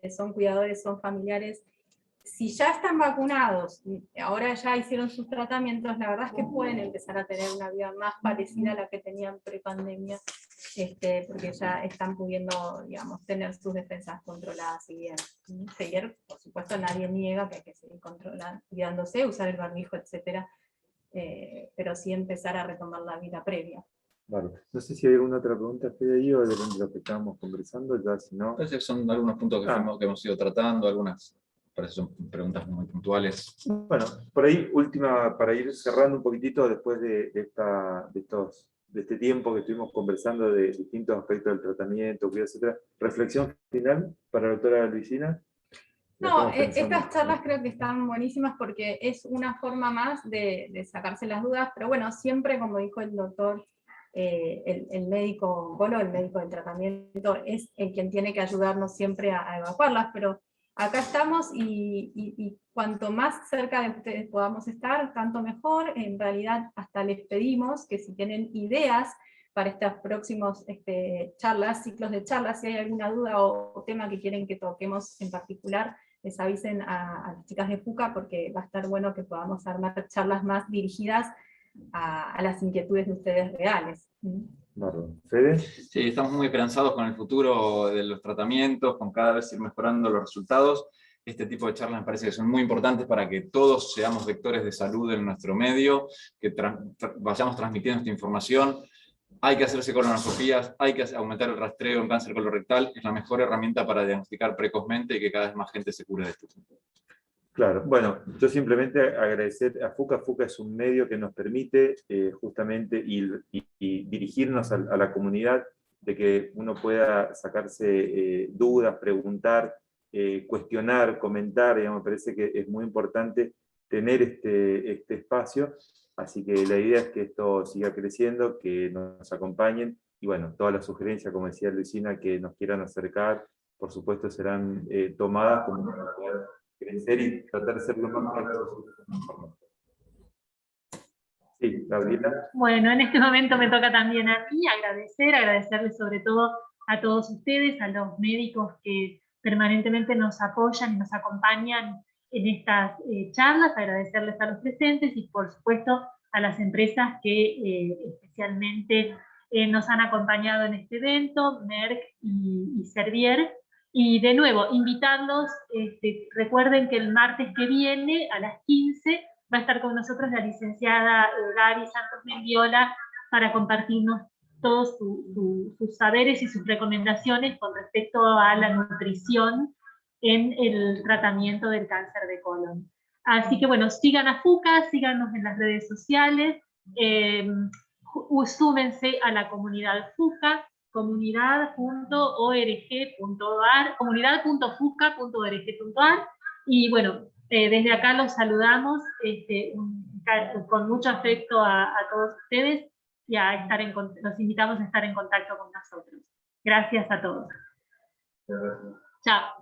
son cuidadores, son familiares. Si ya están vacunados, ahora ya hicieron sus tratamientos, la verdad es que pueden empezar a tener una vida más parecida a la que tenían pre-pandemia, porque ya están pudiendo, digamos, tener sus defensas controladas y bien. Seguir, por supuesto, nadie niega que hay que seguir controlando, cuidándose, usar el barbijo, etc. Pero sí empezar a retomar la vida previa. Vale. No sé si hay alguna otra pregunta, Fede, ahí, o de lo que estábamos conversando, ya si no. Parece que son algunos puntos que hemos ido tratando, algunas parece son preguntas muy puntuales. Bueno, por ahí, última, para ir cerrando un poquitito después de este tiempo que estuvimos conversando de distintos aspectos del tratamiento, cuidado, etcétera. Reflexión final para la doctora Luisina. No, estas charlas creo que están buenísimas porque es una forma más de sacarse las dudas, pero bueno, siempre, como dijo el doctor, el médico oncólogo, el médico del tratamiento, es el quien tiene que ayudarnos siempre a evacuarlas, pero acá estamos y cuanto más cerca de ustedes podamos estar, tanto mejor. En realidad hasta les pedimos que si tienen ideas para estos próximos charlas, ciclos de charlas, si hay alguna duda o tema que quieren que toquemos en particular, les avisen a las chicas de FUCA, porque va a estar bueno que podamos armar charlas más dirigidas a las inquietudes de ustedes reales. ¿Fede? Sí, estamos muy esperanzados con el futuro de los tratamientos, con cada vez ir mejorando los resultados. Este tipo de charlas me parece que son muy importantes para que todos seamos vectores de salud en nuestro medio, que vayamos transmitiendo esta información. Hay que hacerse colonoscopías, hay que aumentar el rastreo en cáncer colorectal, es la mejor herramienta para diagnosticar precozmente y que cada vez más gente se cure de esto. Claro, bueno, yo simplemente agradecer a FUCA. FUCA es un medio que nos permite justamente y dirigirnos a la comunidad, de que uno pueda sacarse dudas, preguntar, cuestionar, comentar. Me parece que es muy importante tener este espacio, así que la idea es que esto siga creciendo, que nos acompañen, y bueno, todas las sugerencias, como decía Luisina, que nos quieran acercar, por supuesto serán tomadas como para poder crecer y tratar de ser lo más correcto. Sí, Gabriela. Bueno, en este momento me toca también a mí agradecerles sobre todo a todos ustedes, a los médicos que permanentemente nos apoyan y nos acompañan en estas charlas, agradecerles a los presentes y por supuesto a las empresas que especialmente nos han acompañado en este evento, Merck y Servier. Y de nuevo, invitarlos, recuerden que el martes que viene a las 15 va a estar con nosotros la licenciada Gaby Santos Mendiola para compartirnos todos sus saberes y sus recomendaciones con respecto a la nutrición en el tratamiento del cáncer de colon. Así que bueno, sigan a FUCA, síganos en las redes sociales, súmense a la comunidad FUCA, comunidad.org.ar, comunidad.fuca.org.ar, y bueno, desde acá los saludamos con mucho afecto a todos ustedes y los invitamos a estar en contacto con nosotros. Gracias a todos. Chao.